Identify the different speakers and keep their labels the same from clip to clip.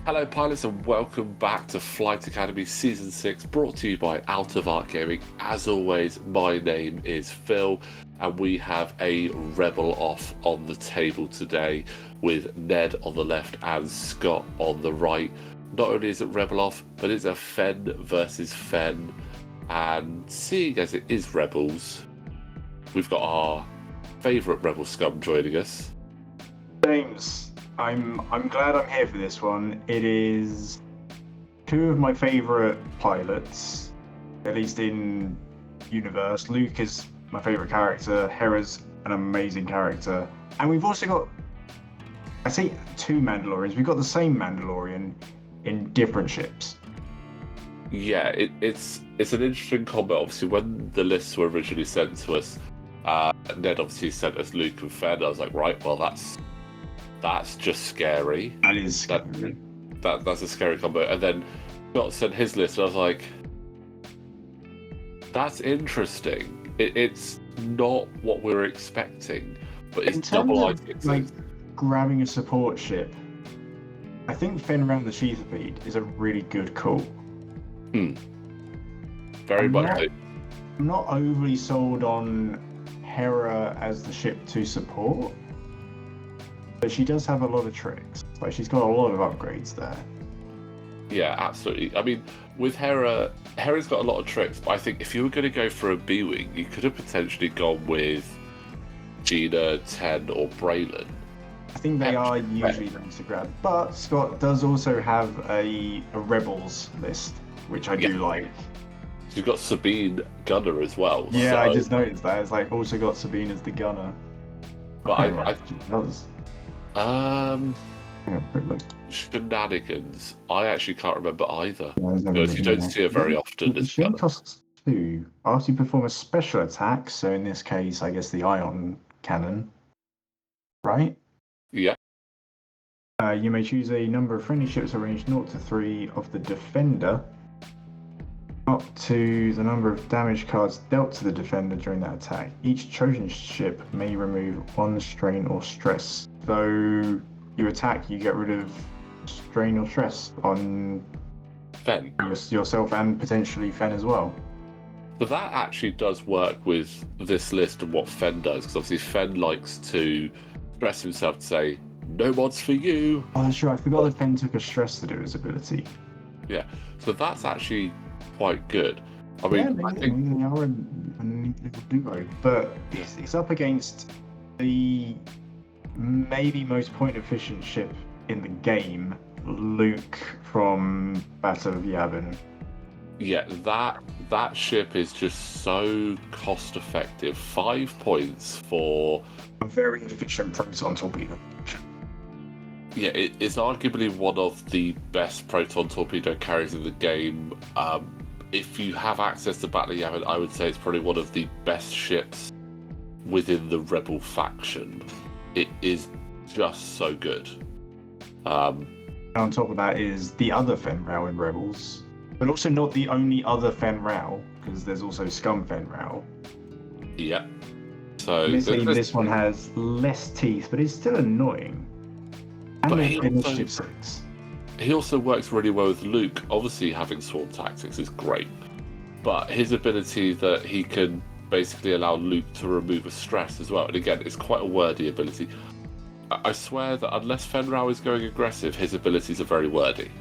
Speaker 1: Hello, pilots, and welcome back to Flight Academy Season 6, brought to you by Out of Arc Gaming. As always, my name is Phil, and we have a Rebel off on the table today with Ned on the left and Scott on the right. Not only is it Rebel off, but it's a Fen versus Fen, and seeing as it is Rebels, we've got our favourite Rebel scum joining us.
Speaker 2: James, I'm glad I'm here for this one. It is two of my favourite pilots, at least in universe. Luke is my favourite character. Hera's an amazing character, and we've also got, I say, two Mandalorians. We've got the same Mandalorian in different ships.
Speaker 1: Yeah, it's an interesting combo. Obviously, when the lists were originally sent to us, Ned obviously sent us Luke and Fen. I was like, right, well, that's just scary.
Speaker 2: That is scary.
Speaker 1: That's a scary combo. And then Scott sent his list, and I was like, that's interesting. It's not what we were expecting, but it's double I6.
Speaker 2: Like grabbing a support ship, I think Fen around the Sheathbead is a really good call.
Speaker 1: Very much.
Speaker 2: I'm not overly sold on Hera as the ship to support, but she does have a lot of tricks. Like, she's got a lot of upgrades there.
Speaker 1: Yeah, absolutely. I mean, with Hera's got a lot of tricks, but I think if you were going to go for a B-Wing, you could have potentially gone with Gina, Ten, or Braylon.
Speaker 2: I think they are usually going to grab. But Scott does also have a Rebels list, which I do like.
Speaker 1: You've got Sabine Gunner as well.
Speaker 2: Yeah,
Speaker 1: so...
Speaker 2: I just noticed that. It's like also got Sabine as the gunner.
Speaker 1: But I
Speaker 2: does.
Speaker 1: Shenanigans. I actually can't remember either.
Speaker 2: Yeah,
Speaker 1: because you don't see her very often.
Speaker 2: She costs 2 after you perform a special attack. So in this case, I guess the ion cannon, right?
Speaker 1: Yeah.
Speaker 2: You may choose a number of friendly ships arranged 0 to 3 of the defender, up to the number of damage cards dealt to the defender during that attack. Each chosen ship may remove 1 strain or stress. So you attack, you get rid of strain or stress on
Speaker 1: Fen.
Speaker 2: Yourself and potentially Fen as well.
Speaker 1: But that actually does work with this list and what Fen does, because obviously Fen likes to stress himself to say, no mods for you.
Speaker 2: Oh, that's true. I forgot that Fen took a stress to do his ability.
Speaker 1: Yeah, so that's actually quite good. I mean, I think
Speaker 2: they are a little duo, but it's up against the maybe most point efficient ship in the game, Luke from Battle of Yavin.
Speaker 1: Yeah, that ship is just so cost effective. 5 points for
Speaker 2: a very efficient proton torpedo.
Speaker 1: Yeah, it's arguably one of the best proton torpedo carriers in the game. If you have access to Battle of Yavin, I would say it's probably one of the best ships within the Rebel faction. It is just so good.
Speaker 2: On top of that is the other Fen Rao in Rebels, but also not the only other Fen Rao, because there's also Scum Fen Rao.
Speaker 1: Yeah. So
Speaker 2: admittedly, this one has less teeth, but it's still annoying. And Initiative 6.
Speaker 1: He also works really well with Luke. Obviously, having swarm tactics is great, but his ability that he can basically allow Luke to remove a stress as well. And again, it's quite a wordy ability. I swear that unless Fen Rao is going aggressive, his abilities are very wordy.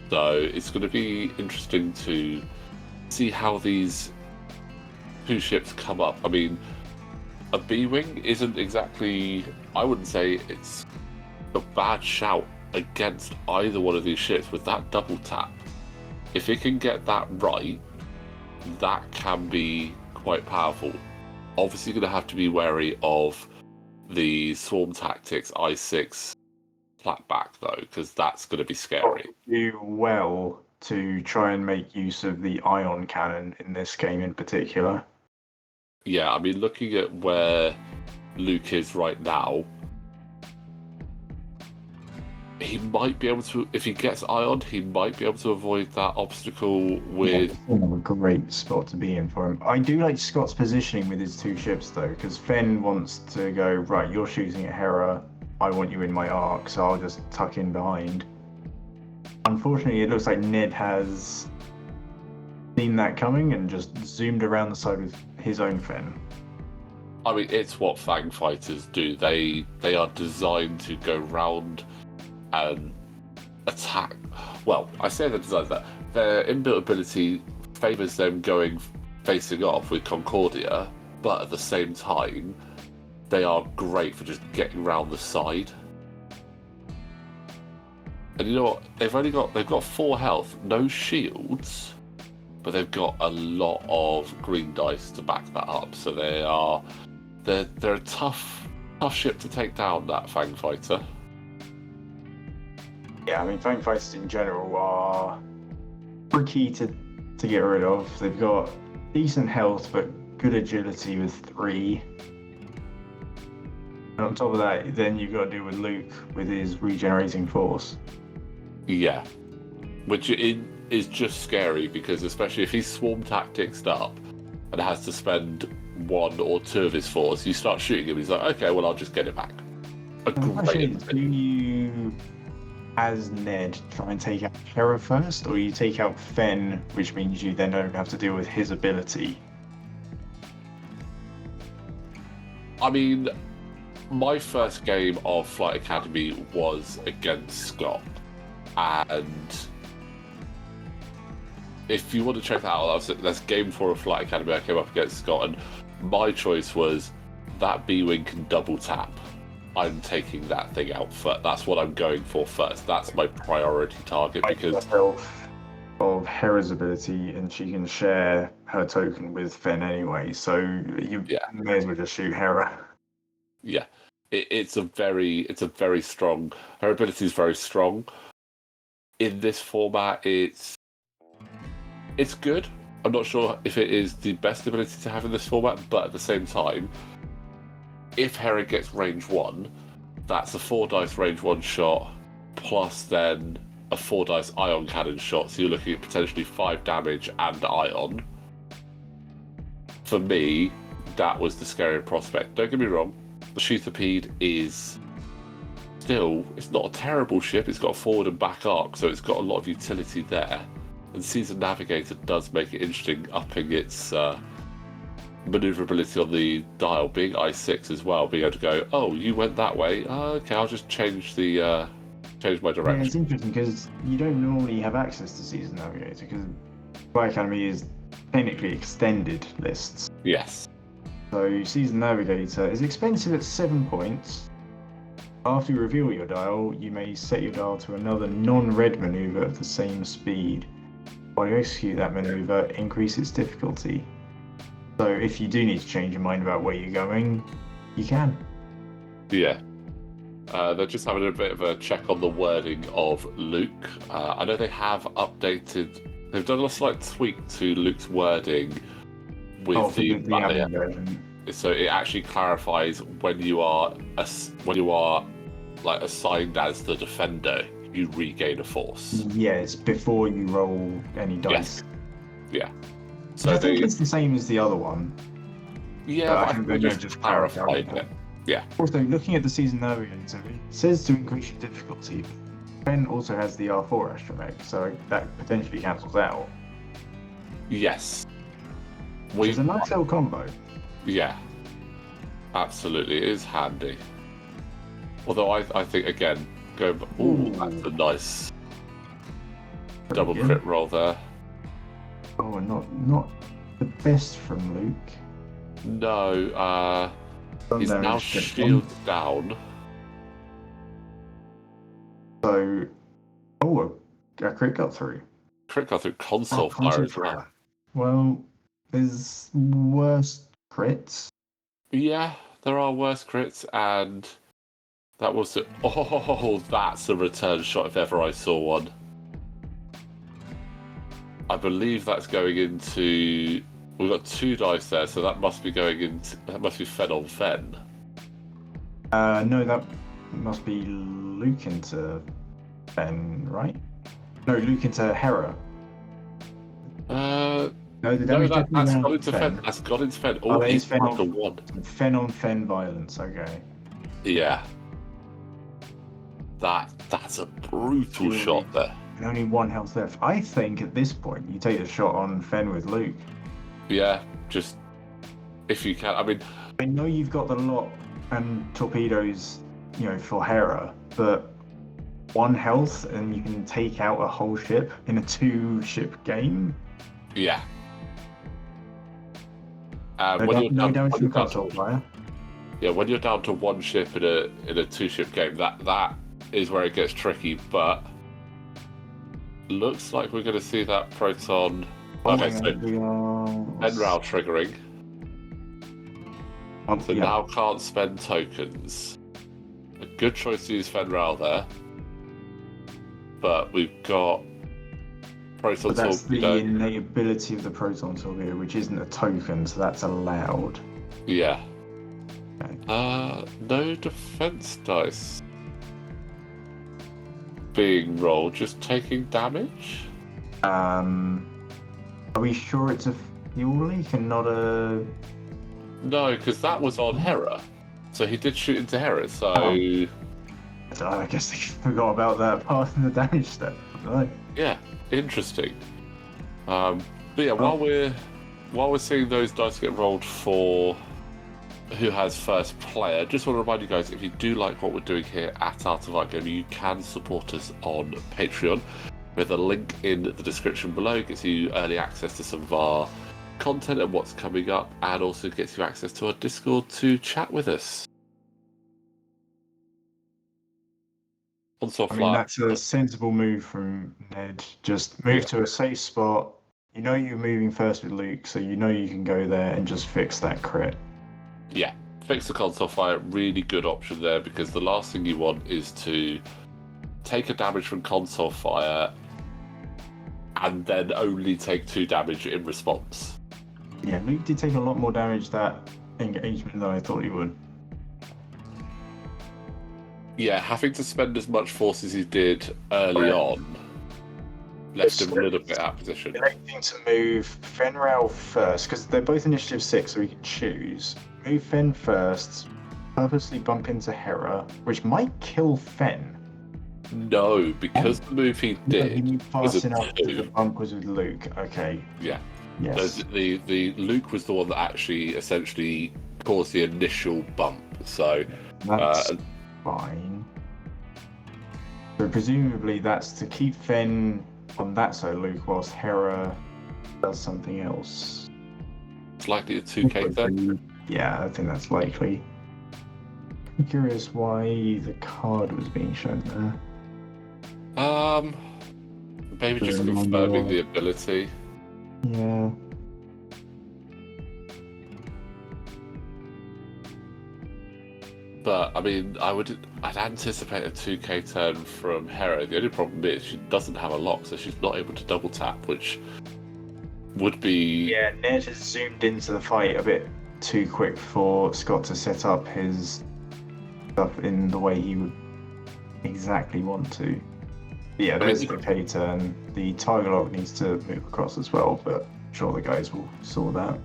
Speaker 1: So it's going to be interesting to see how these two ships come up. I mean, a B-Wing isn't exactly, I wouldn't say it's a bad shout against either one of these ships with that double tap. If it can get that right, that can be quite powerful. Obviously going to have to be wary of the swarm tactics I6 flat back though, because that's going to be scary.
Speaker 2: Do well to try and make use of the ion cannon in this game in particular.
Speaker 1: Yeah, I mean, looking at where Luke is right now, he might be able to, if he gets Ion, he might be able to avoid that obstacle with...
Speaker 2: Yeah, a great spot to be in for him. I do like Scott's positioning with his two ships, though, because Fen wants to go, right, you're shooting at Hera, I want you in my arc, so I'll just tuck in behind. Unfortunately, it looks like Ned has seen that coming and just zoomed around the side with his own Fen.
Speaker 1: I mean, it's what Fang fighters do. They are designed to go round and attack. Well, I say they're designed that. Their inbuilt ability favours them going facing off with Concordia, but at the same time, they are great for just getting round the side. And you know what? They've got 4 health, no shields, but they've got a lot of green dice to back that up. So they're a tough ship to take down, that Fang fighter.
Speaker 2: Yeah, I mean, Fang fighters in general are tricky to get rid of. They've got decent health, but good agility with 3. And on top of that, then you've got to deal with Luke with his regenerating force.
Speaker 1: Yeah, which is just scary, because especially if he's swarm tactics up and has to spend 1 or 2 of his force, you start shooting him, he's like, okay, well, I'll just get it back.
Speaker 2: Do you, as Ned, try and take out Hera first, or you take out Fen, which means you then don't have to deal with his ability?
Speaker 1: I mean, my first game of Flight Academy was against Scott, and if you want to check that out, that's game 4 of Flight Academy. I came up against Scott, and my choice was that B-Wing can double tap. I'm taking that thing out first. That's what I'm going for first. That's my priority target, because
Speaker 2: of Hera's ability, and she can share her token with Fen anyway, so you may as well just shoot Hera.
Speaker 1: Yeah, it's a very strong. Her ability is very strong. In this format, it's good. I'm not sure if it is the best ability to have in this format, but at the same time, if Hera gets range 1, that's a 4 dice range 1 shot, plus then a 4 dice ion cannon shot, so you're looking at potentially 5 damage and ion. For me, that was the scarier prospect. Don't get me wrong, the Shooterpede is still, it's not a terrible ship. It's got a forward and back arc, so it's got a lot of utility there. And Seasoned Navigator does make it interesting, upping its maneuverability on the dial, being I6 as well, being able to go, oh, you went that way, okay, I'll just change my direction.
Speaker 2: Yeah, it's interesting because you don't normally have access to Seasoned Navigator, because Flight Academy is technically extended lists.
Speaker 1: Yes.
Speaker 2: So Seasoned Navigator is expensive at 7 points. After you reveal your dial, you may set your dial to another non-red maneuver at the same speed. While you execute that maneuver, increase its difficulty. So if you do need to change your mind about where you're going, you can.
Speaker 1: Yeah. They're just having a bit of a check on the wording of Luke. I know they have they've done a slight tweak to Luke's wording with the
Speaker 2: amended version.
Speaker 1: So it actually clarifies when you are like assigned as the defender, you regain a force.
Speaker 2: Yeah, it's before you roll any dice.
Speaker 1: Yes. Yeah. So
Speaker 2: I think it's the same as the other one.
Speaker 1: Yeah,
Speaker 2: I think they
Speaker 1: just clarified it. Yeah.
Speaker 2: Also, looking at the Seasoned Navigator, it says to increase your difficulty. Ben also has the R4 astromech, so that potentially cancels out.
Speaker 1: Yes.
Speaker 2: Which is a nice little combo.
Speaker 1: Yeah. Absolutely, it is handy. Although I think, again, that's a nice double crit roll there.
Speaker 2: Oh, and not the best from Luke.
Speaker 1: No, he's now shielded down.
Speaker 2: So, a crit got through.
Speaker 1: Crit got through console fire as well.
Speaker 2: Well, there's worse crits.
Speaker 1: Yeah, there are worse crits, and that was that's a return shot if ever I saw one. I believe that's going into. We've got 2 dice there, so that must be Fen on Fen.
Speaker 2: No, that must be Luke into Fen, right? No, Luke into Hera.
Speaker 1: No, that's got into Fen. That's got into Fen. Oh, he's Fen on 1.
Speaker 2: Fen on Fen violence. Okay.
Speaker 1: Yeah. That's a brutal shot there.
Speaker 2: and only 1 health left. I think at this point you take a shot on Fen with Luke.
Speaker 1: Yeah, just if you can. I mean,
Speaker 2: I know you've got the lot and torpedoes, for Hera, but 1 health and you can take out a whole ship in a 2-ship game.
Speaker 1: yeah.
Speaker 2: No damage from console fire.
Speaker 1: Yeah, when you're down to 1 ship in a 2-ship game, that is where it gets tricky. But looks like we're going to see that proton. Okay, so Enral triggering. So now can't spend tokens. A good choice to use Fenral there. But we've got proton torpedo.
Speaker 2: That's the innate ability of the proton torpedo, which isn't a token, so that's allowed.
Speaker 1: Yeah.
Speaker 2: Okay.
Speaker 1: No defense dice being rolled, just taking damage.
Speaker 2: Are we sure it's a fuel leak and not a?
Speaker 1: No, because that was on Hera, so he did shoot into Hera. So
Speaker 2: I guess they forgot about that part in the damage step. Right.
Speaker 1: Yeah, interesting. But yeah, while we're seeing those dice get rolled for who has first player, just want to remind you guys, if you do like what we're doing here at Art of Art Gaming, you can support us on Patreon with a link in the description below. It gets you early access to some of our content and what's coming up, and also gets you access to our Discord to chat with us.
Speaker 2: I mean, that's a sensible move from Ned. Just move to a safe spot. You know you're moving first with Luke, so you know you can go there and just fix that crit.
Speaker 1: Yeah, fix the console fire. Really good option there, because the last thing you want is to take a damage from console fire and then only take 2 damage in response.
Speaker 2: Yeah, Luke did take a lot more damage that engagement than I thought he would.
Speaker 1: Yeah, having to spend as much force as he did early on left him a little bit out of position.
Speaker 2: Electing to move Fenral first, because they're both initiative 6, so we can choose. Move Fen first, purposely bump into Hera, which might kill Fen.
Speaker 1: No, because the move he did
Speaker 2: fast enough to the bump was with Luke. Okay.
Speaker 1: Yeah.
Speaker 2: Yes.
Speaker 1: So the Luke was the one that actually essentially caused the initial bump. So
Speaker 2: that's fine. So presumably that's to keep Fen on that side of Luke, whilst Hera does something else.
Speaker 1: It's likely a 2k then.
Speaker 2: Yeah, I think that's likely. I'm curious why the card was being shown there.
Speaker 1: Maybe just confirming the ability.
Speaker 2: Yeah.
Speaker 1: But I mean, I'd anticipate a 2k turn from Hera. The only problem is she doesn't have a lock, so she's not able to double tap, which would be.
Speaker 2: Yeah, Ned has zoomed into the fight a bit too quick for Scott to set up his stuff in the way he would exactly want to. Yeah, there's the K turn. The Tiger Lock needs to move across as well, but I'm sure the guys will sort that.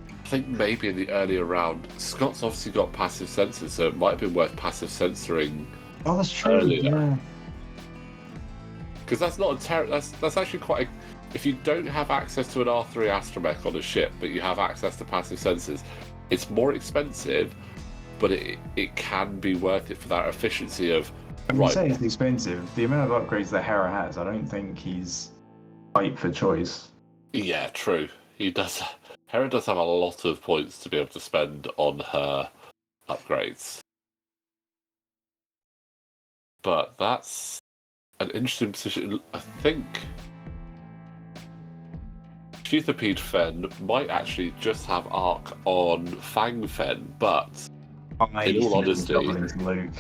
Speaker 1: I think maybe in the earlier round, Scott's obviously got passive sensors, so it might have been worth passive censoring.
Speaker 2: Oh, that's true.
Speaker 1: Earlier.
Speaker 2: Yeah.
Speaker 1: Because that's not that's actually quite. If you don't have access to an R3 astromech on a ship, but you have access to passive sensors, it's more expensive, but it can be worth it for that efficiency of.
Speaker 2: I'm right. Saying it's expensive. The amount of upgrades that Hera has, I don't think he's ripe for choice.
Speaker 1: Yeah, true. He does. Hera does have a lot of points to be able to spend on her upgrades. But that's an interesting position. I think Sheathopede Fen might actually just have arc on Fang Fen, but in all honesty,
Speaker 2: Luke.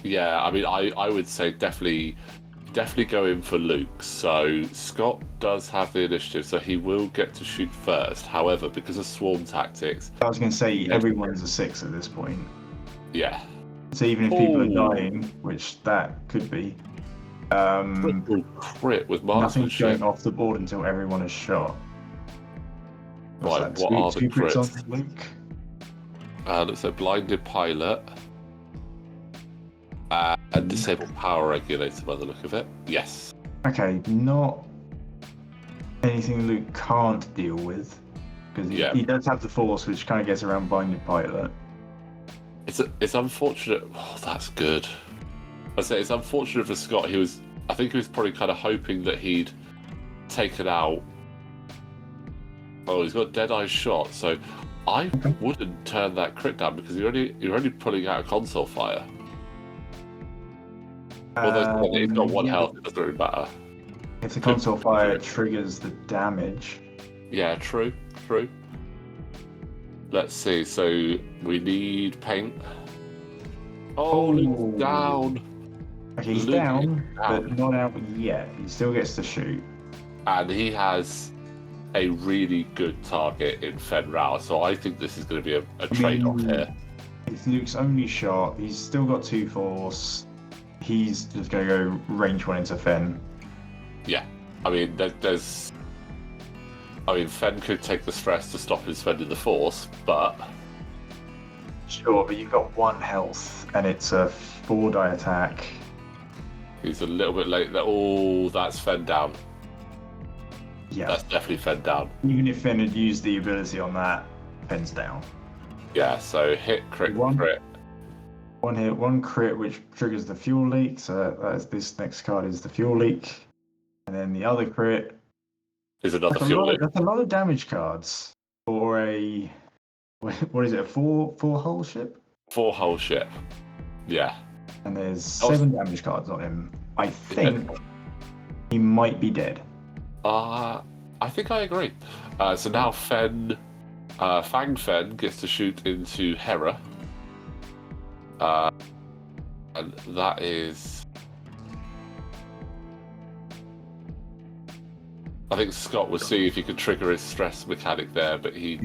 Speaker 1: Yeah, I mean, I would say definitely go in for Luke. So Scott does have the initiative, so he will get to shoot first. However, because of swarm tactics,
Speaker 2: I was going to say everyone's a 6 at this point.
Speaker 1: Yeah.
Speaker 2: So even if people are dying, which that could be,
Speaker 1: crit with
Speaker 2: nothing's going off the board until everyone is shot.
Speaker 1: Right, what are the crits?
Speaker 2: On Luke?
Speaker 1: Looks like blinded pilot. And disabled power regulator by the look of it. Yes.
Speaker 2: Okay, not anything Luke can't deal with, because he does have the Force, which kind of gets around Binding Pilot.
Speaker 1: It's unfortunate. Oh, that's good. I say it's unfortunate for Scott. I think he was probably kind of hoping that he'd taken out. Oh, he's got Deadeye's shot, so I wouldn't turn that crit down because you're only pulling out a console fire. Although he's got one health, it doesn't really matter.
Speaker 2: If the console fire triggers the damage.
Speaker 1: Yeah, true. Let's see. So we need paint. Oh, Luke's down.
Speaker 2: Okay, he's down, but not out yet. He still gets to shoot.
Speaker 1: And he has a really good target in Fen Rao, so I think this is going to be a trade-off here.
Speaker 2: It's Luke's only shot. He's still got 2 Force. He's just going to go range 1 into Fen.
Speaker 1: Yeah, I mean, Fen could take the stress to stop him spending the Force, but...
Speaker 2: Sure, but you've got 1 health, and it's a 4-die attack.
Speaker 1: He's a little bit late there. Oh, that's Fen down.
Speaker 2: Yeah.
Speaker 1: That's definitely Fen down.
Speaker 2: Even if Fen had used the ability on that, Fen's down.
Speaker 1: Yeah, so hit, crit, crit.
Speaker 2: 1 hit, 1 crit, which triggers the fuel leak, so this next card is the fuel leak. And then the other crit
Speaker 1: is another fuel leak.
Speaker 2: That's a lot of damage cards for a... What is it, a 4-hull ship?
Speaker 1: 4-hull ship, yeah.
Speaker 2: And there's 7 damage cards on him. I think he might be dead.
Speaker 1: I think I agree. So now Fanged Fen gets to shoot into Hera. And that is... I think Scott will see if he could trigger his stress mechanic there, but it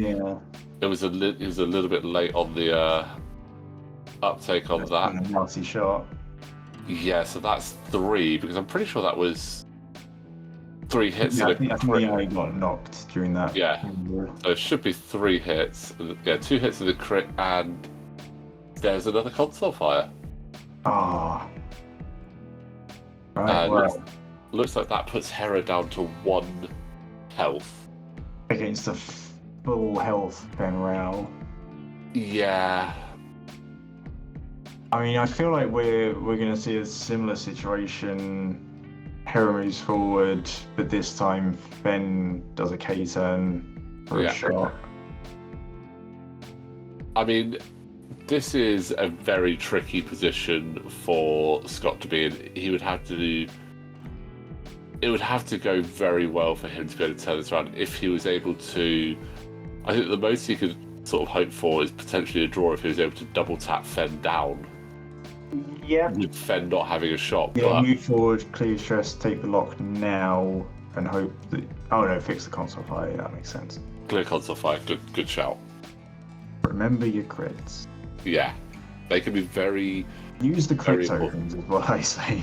Speaker 1: was a little bit late on the uptake on that.
Speaker 2: A nasty shot.
Speaker 1: Yeah, so that's 3 because I'm pretty sure that was 3 hits.
Speaker 2: Yeah, I think he got knocked during that.
Speaker 1: Yeah, so it should be 3 hits. Yeah, 2 hits of the crit, and there's another console fire.
Speaker 2: Ah. Right.
Speaker 1: Looks like that puts Hera down to 1 health
Speaker 2: against a full health Fen Rao.
Speaker 1: Yeah.
Speaker 2: I mean, I feel like we're going to see a similar situation. Hera moves forward, but this time Fen does a K-turn for a shot.
Speaker 1: I mean, this is a very tricky position for Scott to be in. It would have to go very well for him to be able to turn this around if he was able to. I think the most he could sort of hope for is potentially a draw if he was able to double tap Fen down.
Speaker 2: Yeah.
Speaker 1: With Fen not having a shot.
Speaker 2: Yeah, but... move forward, clear stress, take the lock now, and hope that. Oh no, fix the console fire. That makes sense.
Speaker 1: Clear console fire. Good shout.
Speaker 2: Remember your crits.
Speaker 1: Yeah, they can be very.
Speaker 2: Use the crit tokens, is what I say.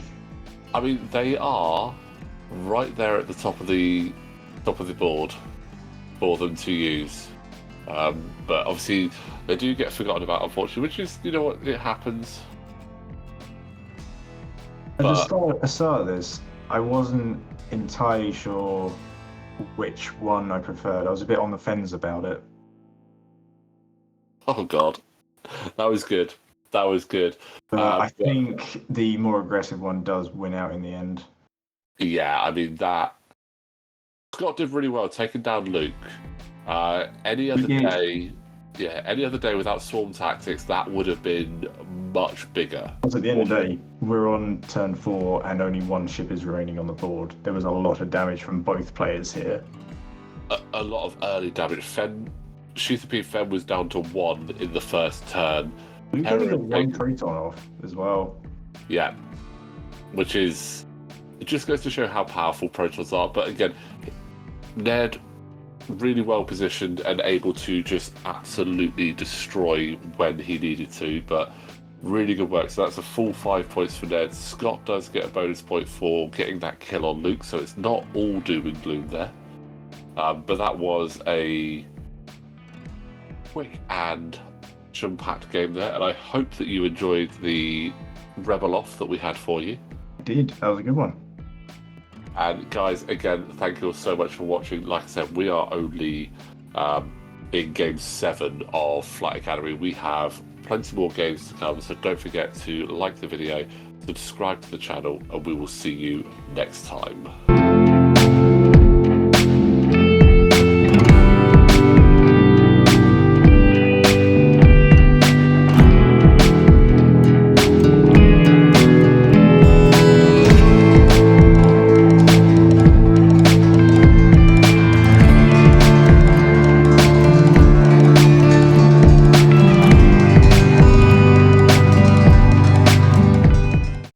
Speaker 1: I mean, they are right there at the top of the board for them to use, but obviously they do get forgotten about, unfortunately. Which is, what, it happens.
Speaker 2: At the start of this, I wasn't entirely sure which one I preferred. I was a bit on the fence about it.
Speaker 1: Oh God, that was good.
Speaker 2: I think the more aggressive one does win out in the end.
Speaker 1: Yeah, I mean that Scott did really well taking down Luke. Any other day without swarm tactics, that would have been much bigger.
Speaker 2: Because at the end of the day, we're on turn 4 and only 1 ship is remaining on the board. There was a lot of damage from both players here.
Speaker 1: A lot of early damage. Shooter P Fen was down to 1 in the first turn.
Speaker 2: Luke only got 1 Proton off as well.
Speaker 1: Yeah, which is... It just goes to show how powerful Protons are. But again, Ned really well positioned and able to just absolutely destroy when he needed to. But really good work. So that's a full 5 points for Ned. Scott does get a bonus point for getting that kill on Luke. So it's not all doom and gloom there. But that was a quick and jam-packed game there. And I hope that you enjoyed the Rebel Off that we had for you.
Speaker 2: I did. That was a good one.
Speaker 1: And guys, again, thank you all so much for watching. Like I said, we are only in game 7 of Flight Academy. We have plenty more games to come, so don't forget to like the video, subscribe to the channel, and we will see you next time.